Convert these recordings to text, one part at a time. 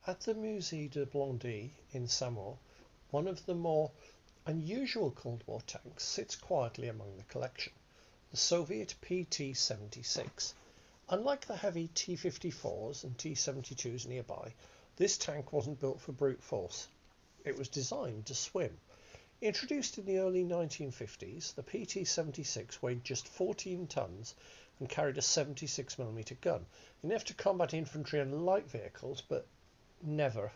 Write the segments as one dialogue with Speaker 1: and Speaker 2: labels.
Speaker 1: At the Musée de Blondie in Saumur, one of the more unusual Cold War tanks sits quietly among the collection, the Soviet PT76. Unlike the heavy T-54s and T-72s nearby, this tank wasn't built for brute force. It was designed to swim. Introduced in the early 1950s, the PT-76 weighed just 14 tons and carried a 76mm gun, enough to combat infantry and light vehicles, but never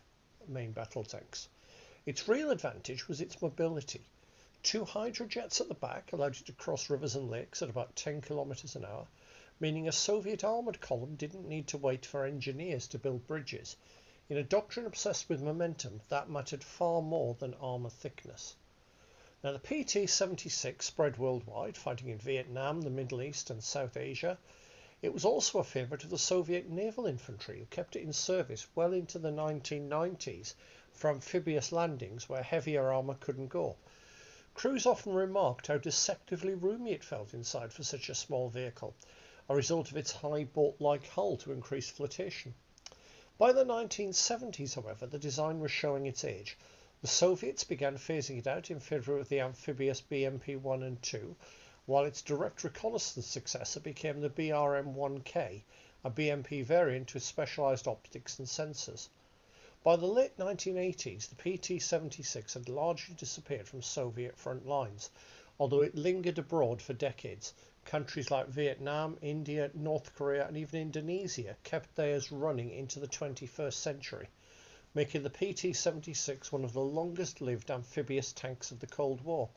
Speaker 1: main battle tanks. Its real advantage was its mobility. Two hydrojets at the back allowed it to cross rivers and lakes at about 10 kilometers an hour, meaning a Soviet armored column didn't need to wait for engineers to build bridges. In a doctrine obsessed with momentum, that mattered far more than armor thickness. Now, the PT-76 spread worldwide, fighting in Vietnam, the Middle East and South Asia. It was also a favourite of the Soviet naval infantry, who kept it in service well into the 1990s for amphibious landings where heavier armour couldn't go. Crews often remarked how deceptively roomy it felt inside for such a small vehicle, a result of its high boat-like hull to increase flotation. By the 1970s, however, the design was showing its age. The Soviets began phasing it out in favour of the Amphibious BMP-1 and 2, while its direct reconnaissance successor became the BRM-1K, a BMP variant with specialised optics and sensors. By the late 1980s, the PT-76 had largely disappeared from Soviet front lines, although it lingered abroad for decades. Countries like Vietnam, India, North Korea and even Indonesia kept theirs running into the 21st century, making the PT-76 one of the longest-lived amphibious tanks of the Cold War.